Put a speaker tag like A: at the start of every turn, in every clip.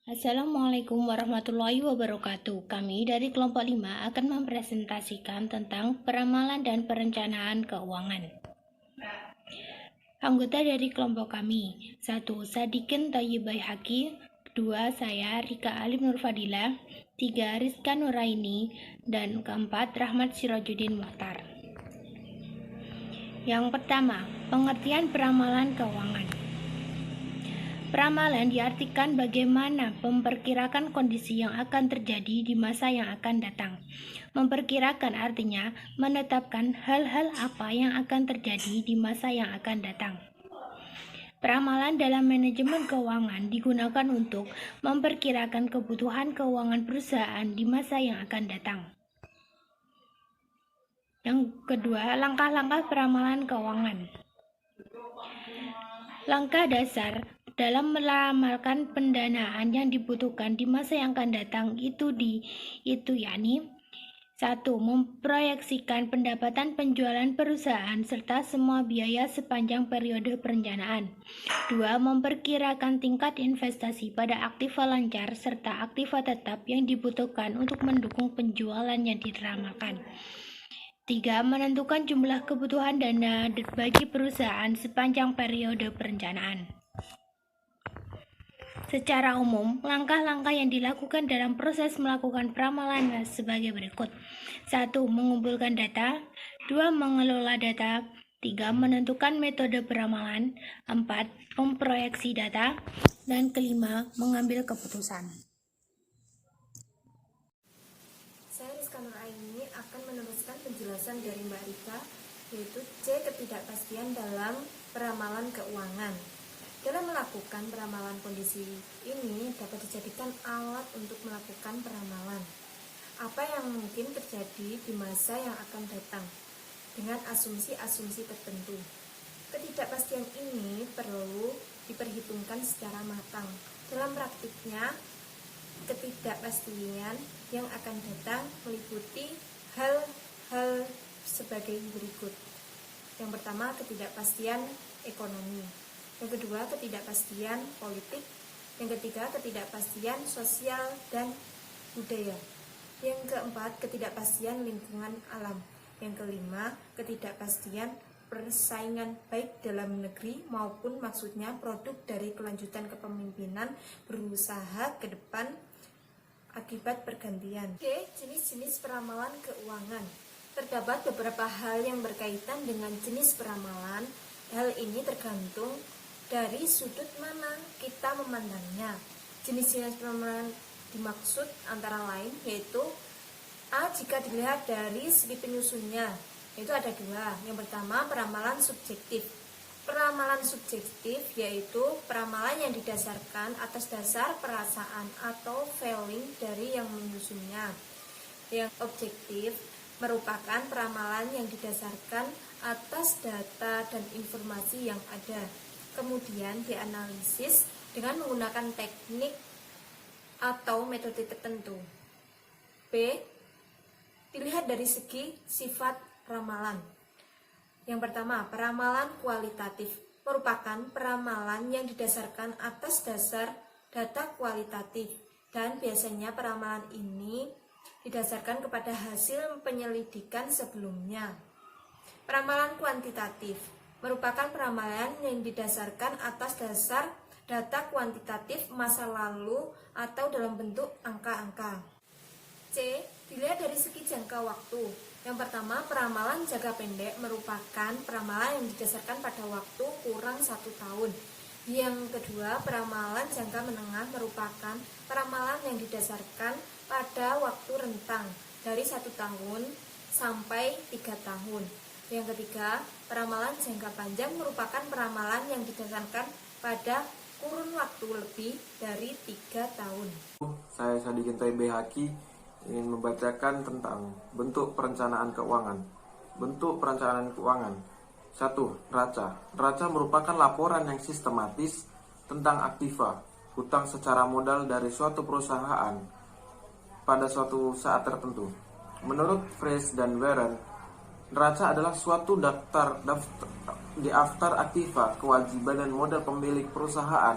A: Assalamualaikum warahmatullahi wabarakatuh. Kami dari kelompok 5 akan mempresentasikan tentang peramalan dan perencanaan keuangan. Anggota dari kelompok kami: 1. Sadikin Thayyib Baihaqi. 2. Saya Rika Alim Nurfadila. 3. Rizka Nuraini. Dan keempat, Rahmat Sirajuddin Muhtar. Yang pertama, pengertian peramalan keuangan. Peramalan diartikan bagaimana memperkirakan kondisi yang akan terjadi di masa yang akan datang. Memperkirakan artinya menetapkan hal-hal apa yang akan terjadi di masa yang akan datang. Peramalan dalam manajemen keuangan digunakan untuk memperkirakan kebutuhan keuangan perusahaan di masa yang akan datang. Yang kedua, langkah-langkah peramalan keuangan. Langkah dasar dalam meramalkan pendanaan yang dibutuhkan di masa yang akan datang yakni 1. Memproyeksikan pendapatan penjualan perusahaan serta semua biaya sepanjang periode perencanaan. 2. Memperkirakan tingkat investasi pada aktiva lancar serta aktiva tetap yang dibutuhkan untuk mendukung penjualan yang diramalkan. 3. Menentukan jumlah kebutuhan dana bagi perusahaan sepanjang periode perencanaan. Secara umum, langkah-langkah yang dilakukan dalam proses melakukan peramalan sebagai berikut. 1. Mengumpulkan data. 2. Mengelola data. 3. Menentukan metode peramalan. 4. Memproyeksi data. Dan kelima, mengambil keputusan.
B: Saya Rizka Nuraini akan meneruskan penjelasan dari Mbak Rika, yaitu C. Ketidakpastian dalam peramalan keuangan. Dalam melakukan peramalan kondisi ini dapat dijadikan alat untuk melakukan peramalan apa yang mungkin terjadi di masa yang akan datang dengan asumsi-asumsi tertentu. Ketidakpastian ini perlu diperhitungkan secara matang. Dalam praktiknya, ketidakpastian yang akan datang meliputi hal-hal sebagai berikut. Yang pertama, ketidakpastian ekonomi. Yang kedua, ketidakpastian politik. Yang ketiga, ketidakpastian sosial dan budaya. Yang keempat, ketidakpastian lingkungan alam. Yang kelima, ketidakpastian persaingan baik dalam negeri maupun maksudnya produk dari kelanjutan kepemimpinan berusaha ke depan akibat pergantian. Oke, jenis-jenis peramalan keuangan. Terdapat beberapa hal yang berkaitan dengan jenis peramalan. Hal ini tergantung dari sudut mana kita memandangnya. Jenis-jenis peramalan dimaksud antara lain yaitu A. Jika dilihat dari segi penyusunnya, yaitu ada dua. Yang pertama, peramalan subjektif. Peramalan subjektif yaitu peramalan yang didasarkan atas dasar perasaan atau feeling dari yang menyusunnya. Yang objektif merupakan peramalan yang didasarkan atas data dan informasi yang ada, kemudian dianalisis dengan menggunakan teknik atau metode tertentu. B. Dilihat dari segi sifat ramalan. Yang pertama, peramalan kualitatif merupakan peramalan yang didasarkan atas dasar data kualitatif dan biasanya peramalan ini didasarkan kepada hasil penyelidikan sebelumnya. Peramalan kuantitatif merupakan peramalan yang didasarkan atas dasar data kuantitatif masa lalu atau dalam bentuk angka-angka. C. Dilihat dari segi jangka waktu. Yang pertama, peramalan jangka pendek merupakan peramalan yang didasarkan pada waktu kurang 1 tahun. Yang kedua, peramalan jangka menengah merupakan peramalan yang didasarkan pada waktu rentang dari 1 tahun sampai 3 tahun. Yang ketiga, peramalan jangka panjang merupakan peramalan yang didasarkan pada kurun waktu lebih dari 3 tahun.
C: Saya Sadikin Thayyib Baihaqi ingin membacakan tentang bentuk perencanaan keuangan. Bentuk perencanaan keuangan. 1. Neraca. Neraca merupakan laporan yang sistematis tentang aktiva, hutang secara modal dari suatu perusahaan pada suatu saat tertentu. Menurut Fresh dan Warren, neraca adalah suatu daftar aktiva, kewajiban dan modal pemilik perusahaan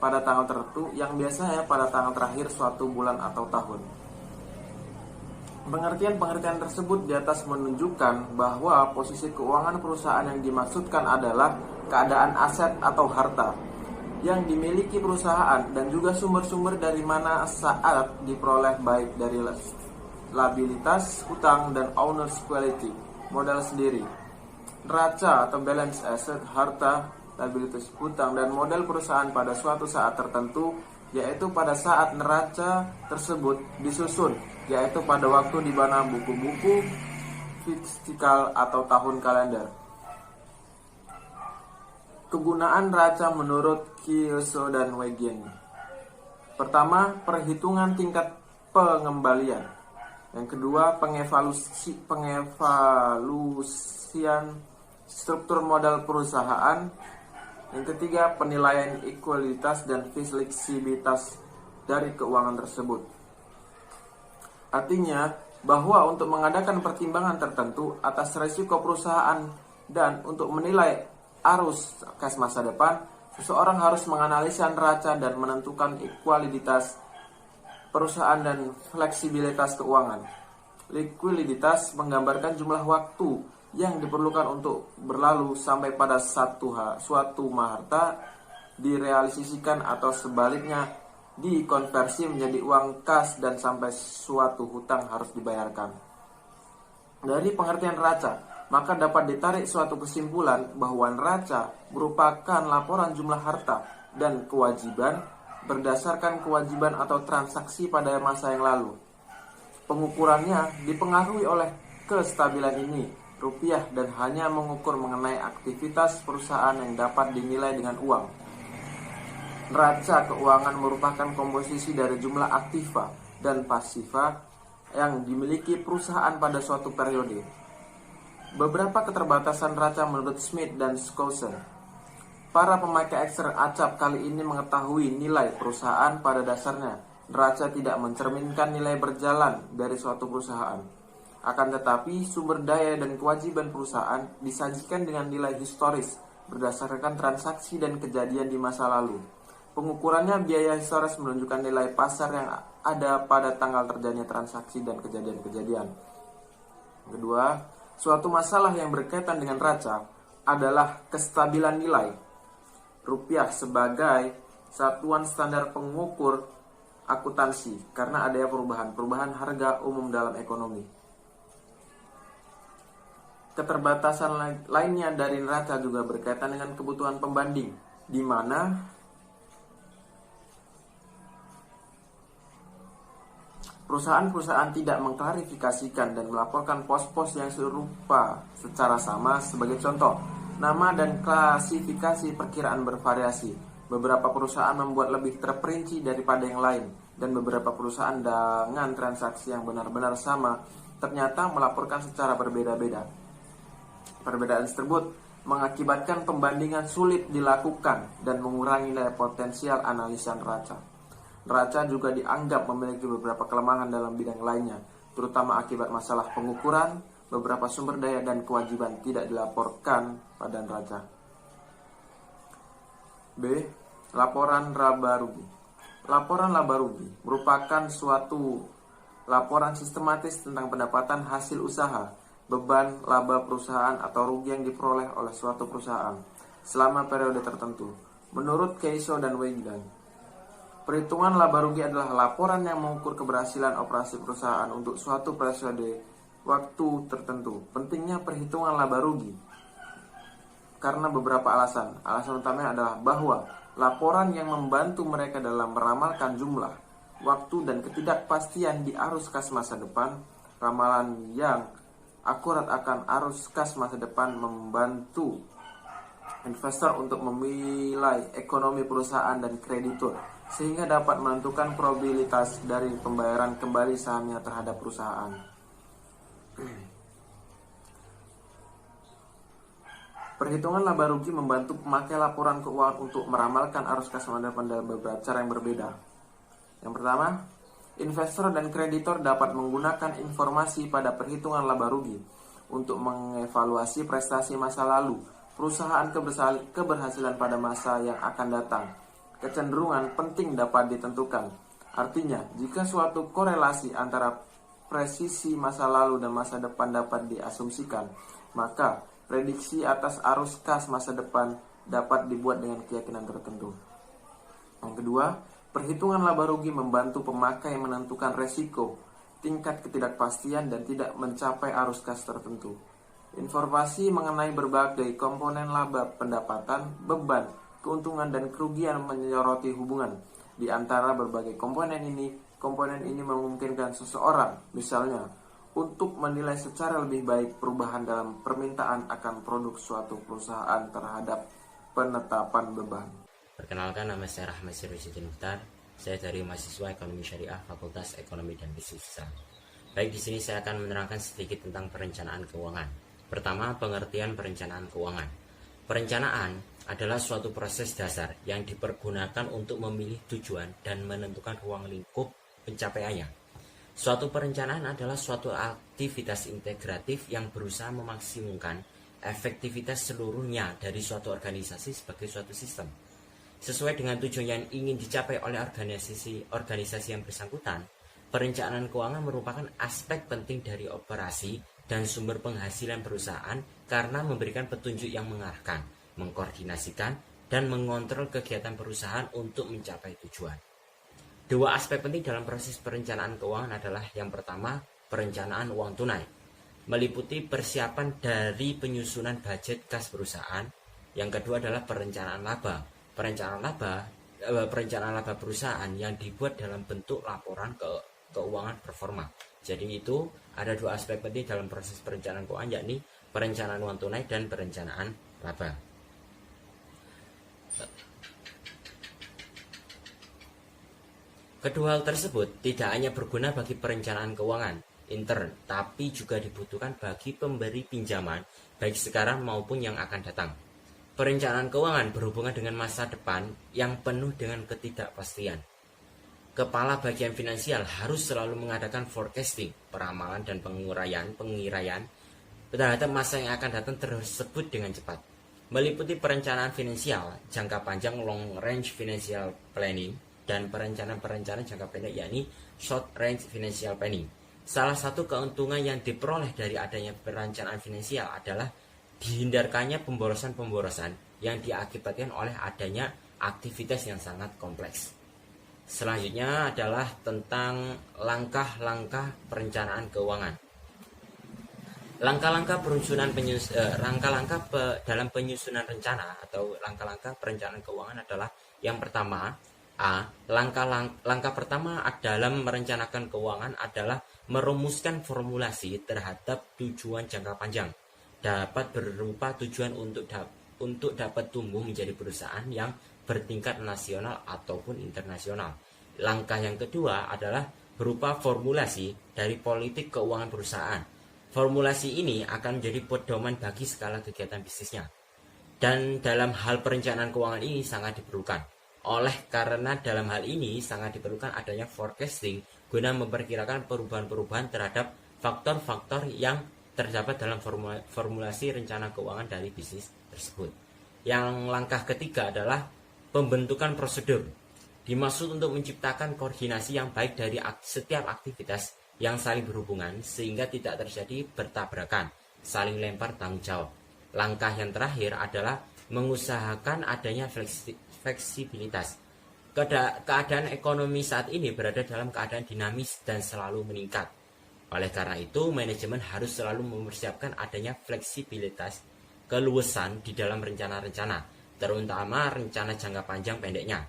C: pada tanggal tertentu yang biasanya pada tanggal terakhir suatu bulan atau tahun. Pengertian-pengertian tersebut di atas menunjukkan bahwa posisi keuangan perusahaan yang dimaksudkan adalah keadaan aset atau harta yang dimiliki perusahaan dan juga sumber-sumber dari mana saat diperoleh baik dari liabilitas, hutang, dan owner's quality, modal sendiri. Neraca atau balance asset, harta, liabilitas, hutang, dan modal perusahaan pada suatu saat tertentu, yaitu pada saat neraca tersebut disusun, yaitu pada waktu di mana buku-buku fiskal atau tahun kalender. Kegunaan neraca menurut Kiyosho dan Wegen. Pertama, perhitungan tingkat pengembalian. Yang kedua, pengevaluasian struktur modal perusahaan. Yang ketiga, penilaian ekualitas dan fleksibilitas dari keuangan tersebut. Artinya, bahwa untuk mengadakan pertimbangan tertentu atas risiko perusahaan dan untuk menilai arus kas masa depan, seseorang harus menganalisa neraca dan menentukan ekualitas perusahaan dan fleksibilitas keuangan. Likuiditas menggambarkan jumlah waktu yang diperlukan untuk berlalu sampai pada suatu harta direalisasikan atau sebaliknya dikonversi menjadi uang kas dan sampai suatu hutang harus dibayarkan. Dari pengertian neraca, maka dapat ditarik suatu kesimpulan bahwa neraca merupakan laporan jumlah harta dan kewajiban berdasarkan kewajiban atau transaksi pada masa yang lalu. Pengukurannya dipengaruhi oleh kestabilan ini, rupiah, dan hanya mengukur mengenai aktivitas perusahaan yang dapat dinilai dengan uang. Neraca keuangan merupakan komposisi dari jumlah aktiva dan pasifa yang dimiliki perusahaan pada suatu periode. Beberapa keterbatasan neraca menurut Smith dan Skousen. Para pemakai Excel acap kali ini mengetahui nilai perusahaan pada dasarnya. Neraca tidak mencerminkan nilai berjalan dari suatu perusahaan. Akan tetapi, sumber daya dan kewajiban perusahaan disajikan dengan nilai historis berdasarkan transaksi dan kejadian di masa lalu. Pengukurannya biaya historis menunjukkan nilai pasar yang ada pada tanggal terjadinya transaksi dan kejadian-kejadian. Kedua, suatu masalah yang berkaitan dengan neraca adalah kestabilan nilai rupiah sebagai satuan standar pengukur akuntansi karena adanya perubahan harga umum dalam ekonomi. Keterbatasan lainnya dari neraca juga berkaitan dengan kebutuhan pembanding, di mana perusahaan-perusahaan tidak mengklarifikasikan dan melaporkan pos-pos yang serupa secara sama. Sebagai contoh, nama dan klasifikasi perkiraan bervariasi. Beberapa perusahaan membuat lebih terperinci daripada yang lain, dan beberapa perusahaan dengan transaksi yang benar-benar sama ternyata melaporkan secara berbeda-beda. Perbedaan tersebut mengakibatkan pembandingan sulit dilakukan dan mengurangi nilai potensial analisa neraca. Neraca juga dianggap memiliki beberapa kelemahan dalam bidang lainnya, terutama akibat masalah pengukuran, beberapa sumber daya dan kewajiban tidak dilaporkan pada neraca. B. Laporan laba rugi. Laporan laba rugi merupakan suatu laporan sistematis tentang pendapatan hasil usaha, beban laba perusahaan atau rugi yang diperoleh oleh suatu perusahaan selama periode tertentu. Menurut Kiyosho dan Wegen, perhitungan laba rugi adalah laporan yang mengukur keberhasilan operasi perusahaan untuk suatu periode waktu tertentu. Pentingnya perhitungan laba rugi karena beberapa alasan. Alasan utamanya adalah bahwa laporan yang membantu mereka dalam meramalkan jumlah, waktu, dan ketidakpastian di arus kas masa depan. Ramalan yang akurat akan arus kas masa depan membantu investor untuk menilai ekonomi perusahaan dan kreditur, sehingga dapat menentukan probabilitas dari pembayaran kembali sahamnya terhadap perusahaan. Perhitungan laba rugi membantu pemakai laporan keuangan untuk meramalkan arus kas masa depan dalam beberapa cara yang berbeda. Yang pertama, investor dan kreditor dapat menggunakan informasi pada perhitungan laba rugi untuk mengevaluasi prestasi masa lalu perusahaan, keberhasilan pada masa yang akan datang, kecenderungan penting dapat ditentukan. Artinya, jika suatu korelasi antara presisi masa lalu dan masa depan dapat diasumsikan, maka prediksi atas arus kas masa depan dapat dibuat dengan keyakinan tertentu. Yang kedua, perhitungan laba rugi membantu pemakai menentukan resiko, tingkat ketidakpastian dan tidak mencapai arus kas tertentu. Informasi mengenai berbagai komponen laba pendapatan, beban, keuntungan dan kerugian menyoroti hubungan di antara berbagai komponen ini. Komponen ini memungkinkan seseorang, misalnya, untuk menilai secara lebih baik perubahan dalam permintaan akan produk suatu perusahaan terhadap penetapan beban.
D: Perkenalkan, nama saya Rahmat Sirwajudin Mukhtar. Saya dari mahasiswa Ekonomi Syariah Fakultas Ekonomi dan Bisnis Islam. Baik, di sini saya akan menerangkan sedikit tentang perencanaan keuangan. Pertama, pengertian perencanaan keuangan. Perencanaan adalah suatu proses dasar yang dipergunakan untuk memilih tujuan dan menentukan ruang lingkup pencapaiannya. Suatu perencanaan adalah suatu aktivitas integratif yang berusaha memaksimumkan efektivitas seluruhnya dari suatu organisasi sebagai suatu sistem. Sesuai dengan tujuan yang ingin dicapai oleh organisasi yang bersangkutan, perencanaan keuangan merupakan aspek penting dari operasi dan sumber penghasilan perusahaan karena memberikan petunjuk yang mengarahkan, mengkoordinasikan, dan mengontrol kegiatan perusahaan untuk mencapai tujuan. Dua aspek penting dalam proses perencanaan keuangan adalah yang pertama, perencanaan uang tunai, meliputi persiapan dari penyusunan budget kas perusahaan. Yang kedua adalah perencanaan laba. Perencanaan laba perusahaan yang dibuat dalam bentuk laporan keuangan performa. Jadi itu ada dua aspek penting dalam proses perencanaan keuangan, yakni perencanaan uang tunai dan perencanaan laba. Kedua hal tersebut tidak hanya berguna bagi perencanaan keuangan intern, tapi juga dibutuhkan bagi pemberi pinjaman, baik sekarang maupun yang akan datang. Perencanaan keuangan berhubungan dengan masa depan yang penuh dengan ketidakpastian. Kepala bagian finansial harus selalu mengadakan forecasting, peramalan dan pengiraian terhadap masa yang akan datang tersebut dengan cepat. Meliputi perencanaan finansial jangka panjang long range financial planning dan perencanaan jangka pendek, yakni short range financial planning. Salah satu keuntungan yang diperoleh dari adanya perencanaan finansial adalah dihindarkannya pemborosan yang diakibatkan oleh adanya aktivitas yang sangat kompleks. Selanjutnya adalah tentang langkah-langkah perencanaan keuangan. Dalam penyusunan rencana atau langkah-langkah perencanaan keuangan adalah yang pertama, langkah pertama dalam merencanakan keuangan adalah merumuskan formulasi terhadap tujuan jangka panjang. Dapat berupa tujuan untuk dapat tumbuh menjadi perusahaan yang bertingkat nasional ataupun internasional. Langkah yang kedua adalah berupa formulasi dari politik keuangan perusahaan. Formulasi ini akan menjadi pedoman bagi segala kegiatan bisnisnya. Dan dalam hal perencanaan keuangan ini sangat diperlukan. Oleh karena dalam hal ini sangat diperlukan adanya forecasting guna memperkirakan perubahan-perubahan terhadap faktor-faktor yang terdapat dalam formulasi rencana keuangan dari bisnis tersebut. Yang langkah ketiga adalah pembentukan prosedur. Dimaksud untuk menciptakan koordinasi yang baik dari setiap aktivitas yang saling berhubungan sehingga tidak terjadi bertabrakan, saling lempar tanggung jawab. Langkah yang terakhir adalah mengusahakan adanya fleksibilitas. Keadaan ekonomi saat ini berada dalam keadaan dinamis dan selalu meningkat. Oleh karena itu, manajemen harus selalu mempersiapkan adanya fleksibilitas, keluasan di dalam rencana-rencana, terutama rencana jangka panjang pendeknya.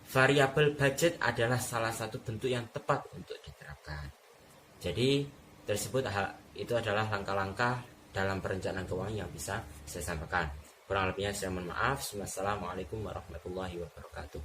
D: Variabel budget adalah salah satu bentuk yang tepat untuk diterapkan. Jadi, itu adalah langkah-langkah dalam perencanaan keuangan yang bisa saya sampaikan. Kurang lebihnya saya mohon maaf. Wassalamualaikum warahmatullahi wabarakatuh.